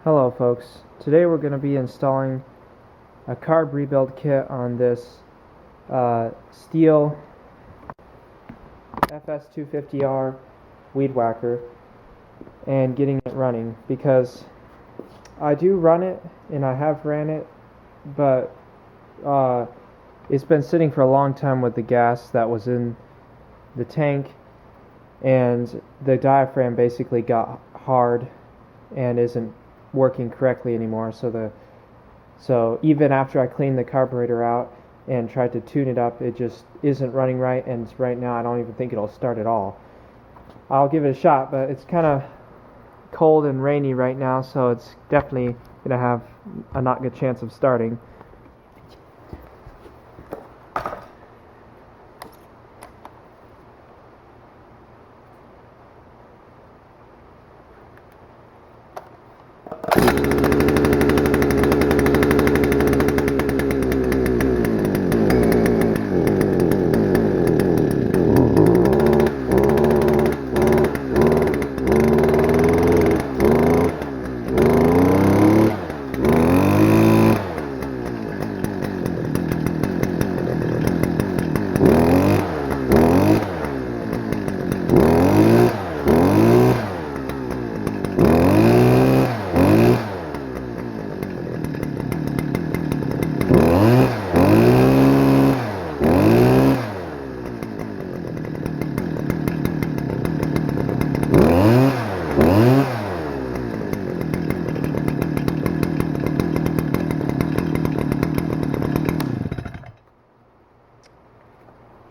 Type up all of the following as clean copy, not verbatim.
Hello folks, today we're going to be installing a carb rebuild kit on this Stihl FS-250R weedwhacker and getting it running, because I do run it and I have ran it, but it's been sitting for a long time with the gas that was in the tank, and the diaphragm basically got hard and isn't working correctly anymore. So even after I cleaned the carburetor out and tried to tune it up, it just isn't running right, and right now I don't even think it'll start at all. I'll give it a shot, but it's kind of cold and rainy right now, so it's definitely going to have a not good chance of starting.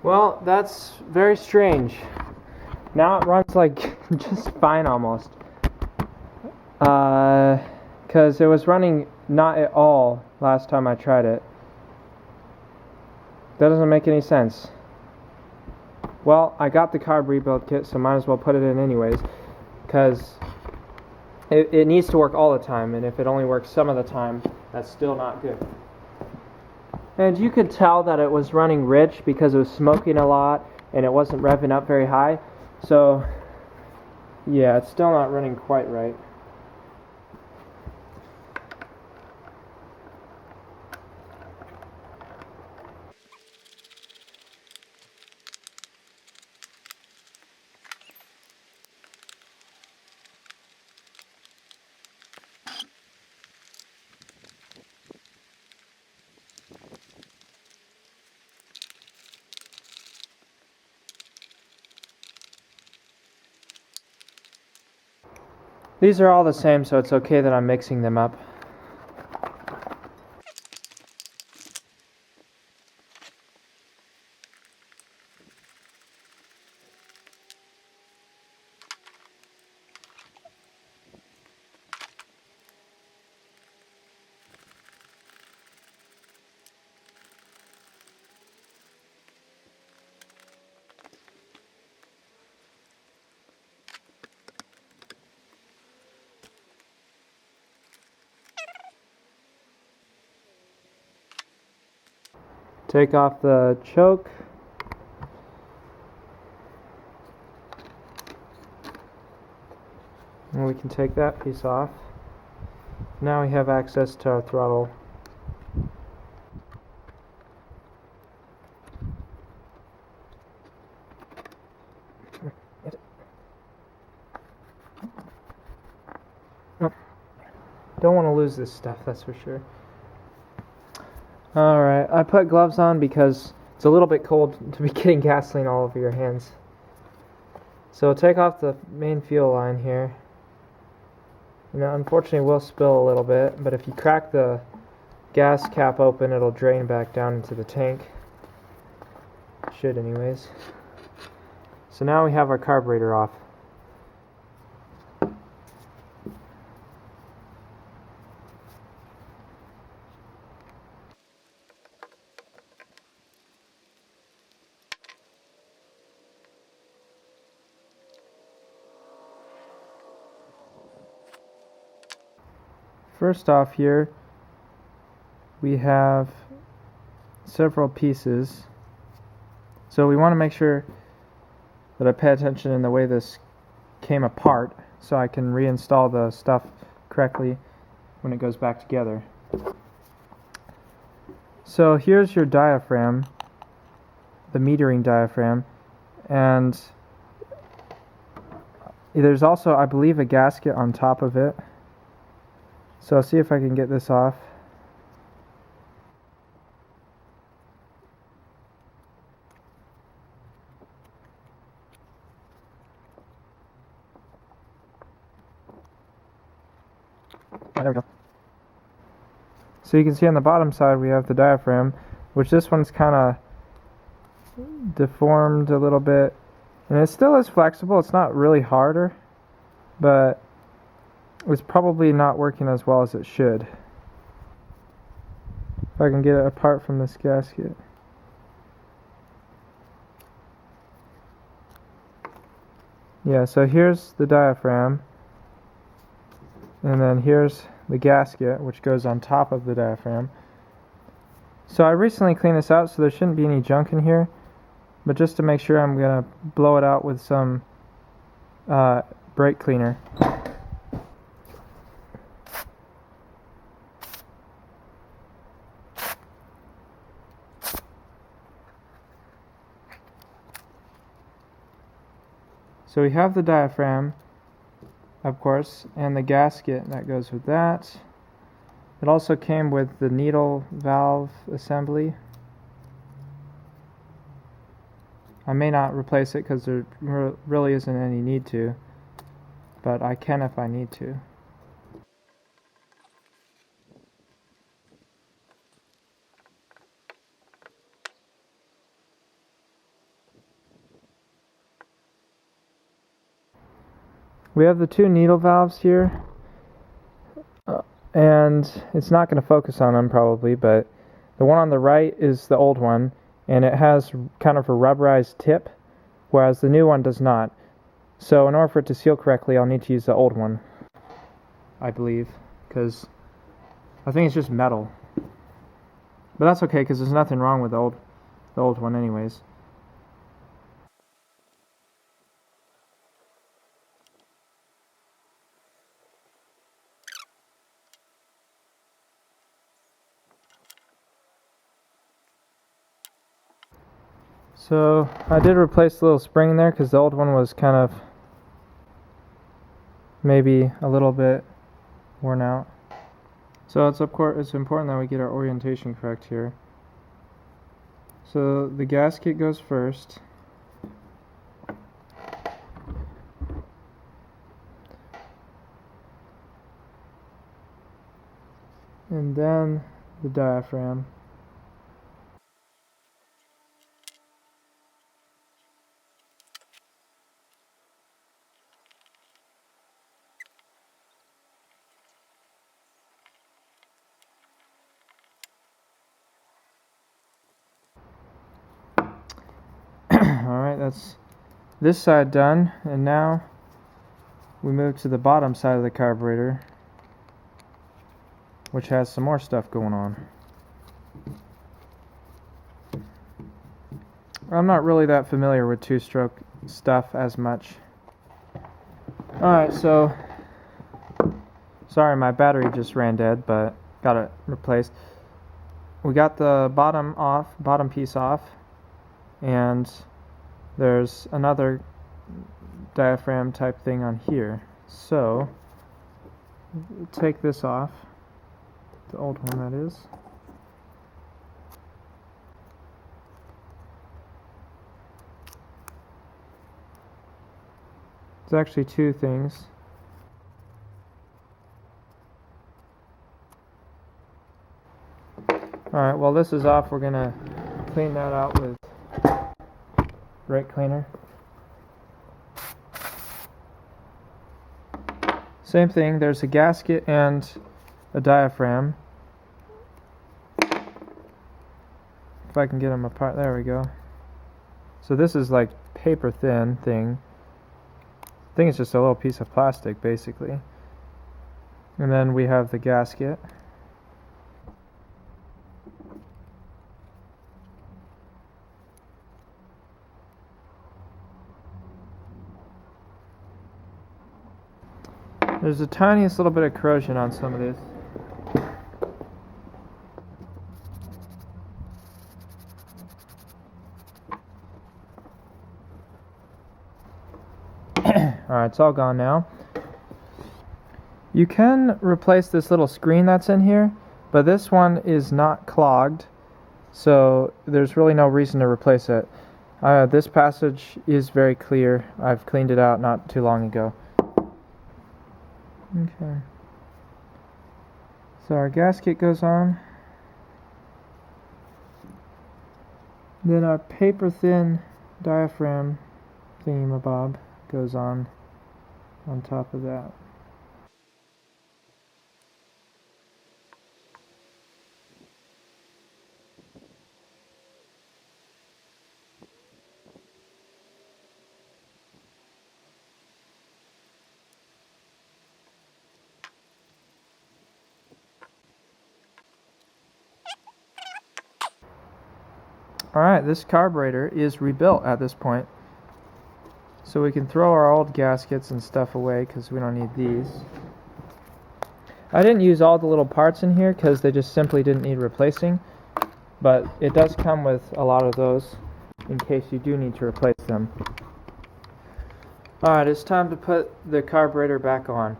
Well, that's very strange. Now it runs like just fine almost. Because it was running not at all last time I tried it. That doesn't make any sense. Well, I got the carb rebuild kit, so might as well put it in anyways, because it needs to work all the time, and if it only works some of the time, that's still not good. And you could tell that it was running rich because it was smoking a lot and it wasn't revving up very high. So, yeah, it's still not running quite right. These are all the same, so it's okay that I'm mixing them up. Take off the choke. And we can take that piece off. Now we have access to our throttle. Don't want to lose this stuff, that's for sure. Alright, I put gloves on because it's a little bit cold to be getting gasoline all over your hands. So take off the main fuel line here. Now, unfortunately, it will spill a little bit, but if you crack the gas cap open, it'll drain back down into the tank. It should anyways. So now we have our carburetor off. First off here, we have several pieces. So we want to make sure that I pay attention in the way this came apart so I can reinstall the stuff correctly. when it goes back together. So here's your diaphragm, the metering diaphragm, and there's also, I believe, a gasket on top of it. So I'll see if I can get this off. There we go. So you can see on the bottom side we have the diaphragm, which this one's kind of deformed a little bit. And it still is flexible. It's not really harder, but it's probably not working as well as it should. If I can get it apart from this gasket. Yeah, so here's the diaphragm. And then here's the gasket, which goes on top of the diaphragm. So I recently cleaned this out, so there shouldn't be any junk in here. But just to make sure, I'm going to blow it out with some brake cleaner. So we have the diaphragm, of course, and the gasket that goes with that. It also came with the needle valve assembly. I may not replace it because there really isn't any need to, but I can if I need to. We have the two needle valves here, and it's not going to focus on them probably, but the one on the right is the old one, and it has kind of a rubberized tip, whereas the new one does not. So in order for it to seal correctly, I'll need to use the old one, I believe, because I think it's just metal. But that's okay, because there's nothing wrong with the old one anyways. So I did replace the little spring there because the old one was kind of maybe a little bit worn out. So it's important that we get our orientation correct here. So the gasket goes first. And then the diaphragm. Alright, that's this side done, and now we move to the bottom side of the carburetor, which has some more stuff going on. I'm not really that familiar with two-stroke stuff as much. Alright, so sorry, my battery just ran dead, but got it replaced. We got the bottom piece off, and there's another diaphragm type thing on here. So take this off, the old one that is. It's actually two things. Alright, while this is off, we're gonna clean that out with brake cleaner. Same thing, there's a gasket and a diaphragm. If I can get them apart, there we go. So this is like paper thin thing. I think it's just a little piece of plastic basically. And then we have the gasket. There's the tiniest little bit of corrosion on some of this. Alright, it's all gone now. You can replace this little screen that's in here, but this one is not clogged, so there's really no reason to replace it. This passage is very clear. I've cleaned it out not too long ago. Okay. So our gasket goes on. Then our paper thin diaphragm thingamabob goes on top of that. Alright, this carburetor is rebuilt at this point. So we can throw our old gaskets and stuff away because we don't need these. I didn't use all the little parts in here because they just simply didn't need replacing. But it does come with a lot of those in case you do need to replace them. Alright, it's time to put the carburetor back on.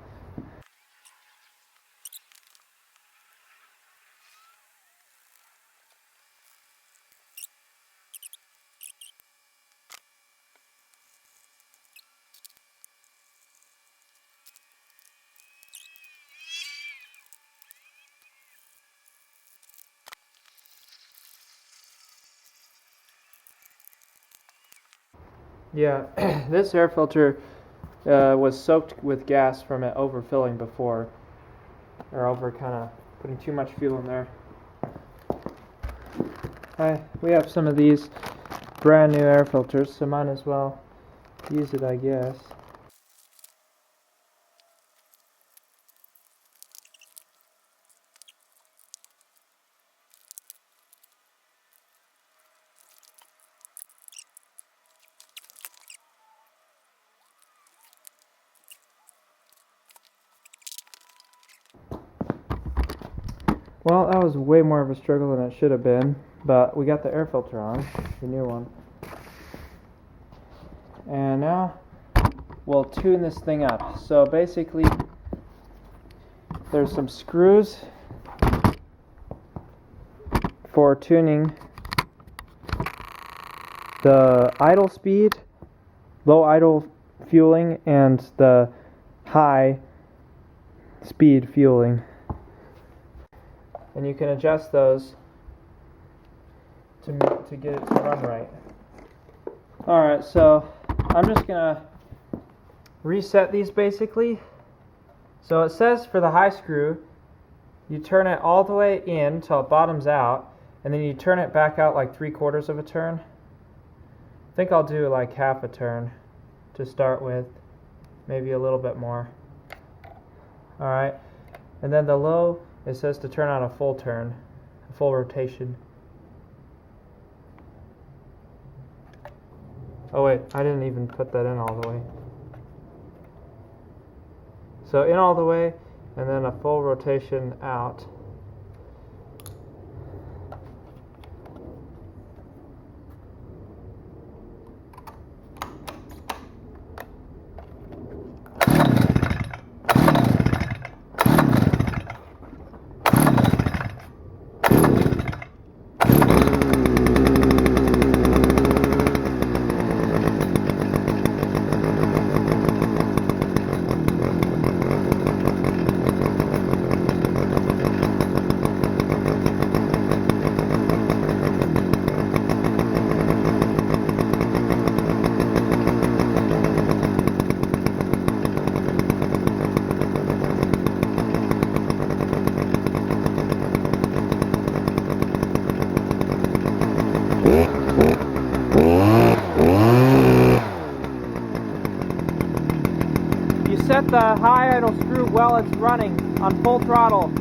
Yeah, this air filter was soaked with gas from it overfilling before, or kind of putting too much fuel in there. We have some of these brand new air filters, so might as well use it, I guess. Well, that was way more of a struggle than it should have been, but we got the air filter on, the new one. And now we'll tune this thing up. So basically, there's some screws for tuning the idle speed, low idle fueling, and the high speed fueling. And you can adjust those to get it to run right. Alright, so I'm just going to reset these basically. So it says for the high screw, you turn it all the way in until it bottoms out, and then you turn it back out like 3/4 of a turn. I think I'll do like half a turn to start with, maybe a little bit more. Alright, and then the low, it says to turn on a full turn, a full rotation. Oh wait, I didn't even put that in all the way. So in all the way, and then a full rotation out. Set the high idle screw while it's running on full throttle.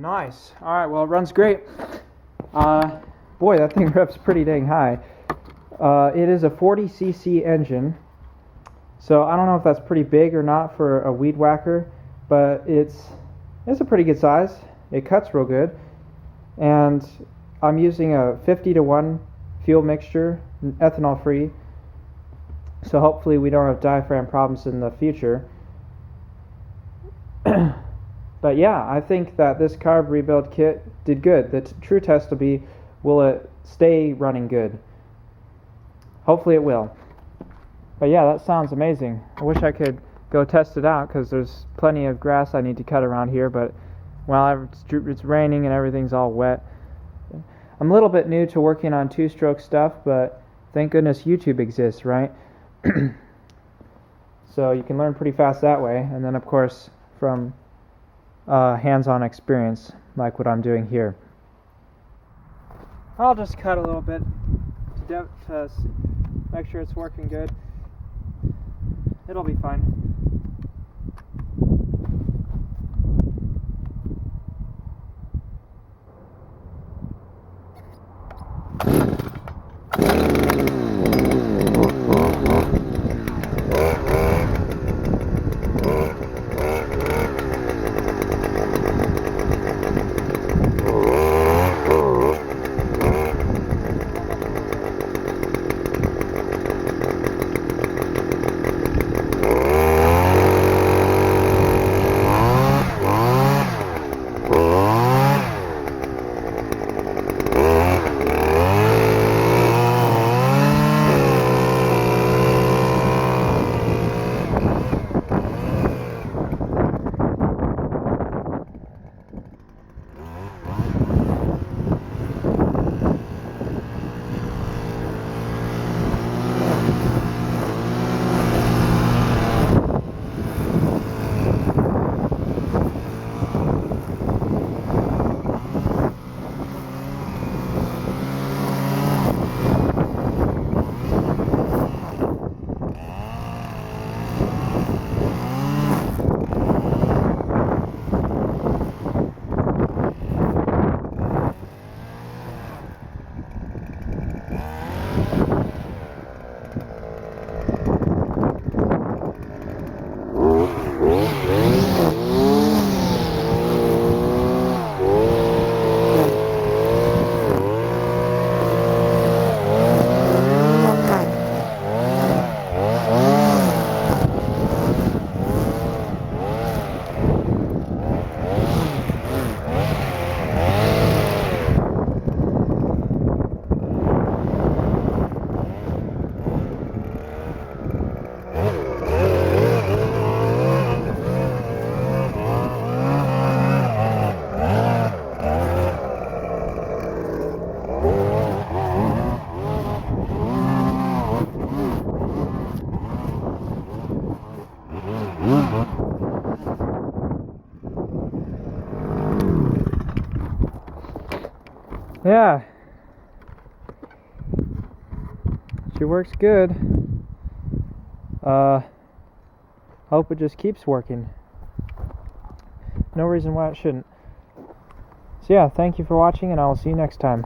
Nice. Alright, well, it runs great. Boy, that thing revs pretty dang high. It is a 40cc engine, so I don't know if that's pretty big or not for a weed whacker, but it's a pretty good size. It cuts real good, and I'm using a 50-to-1 fuel mixture, ethanol free, so hopefully we don't have diaphragm problems in the future. But yeah, I think that this carb rebuild kit did good. The true test will be, will it stay running good? Hopefully it will. But yeah, that sounds amazing. I wish I could go test it out, because there's plenty of grass I need to cut around here, but well, it's raining and everything's all wet. I'm a little bit new to working on two-stroke stuff, but thank goodness YouTube exists, right? So you can learn pretty fast that way, and then of course from hands-on experience like what I'm doing here. I'll just cut a little bit to make sure it's working good. It'll be fine. Yeah, she works good. Hope it just keeps working. No reason why it shouldn't. So yeah, thank you for watching, and I will see you next time.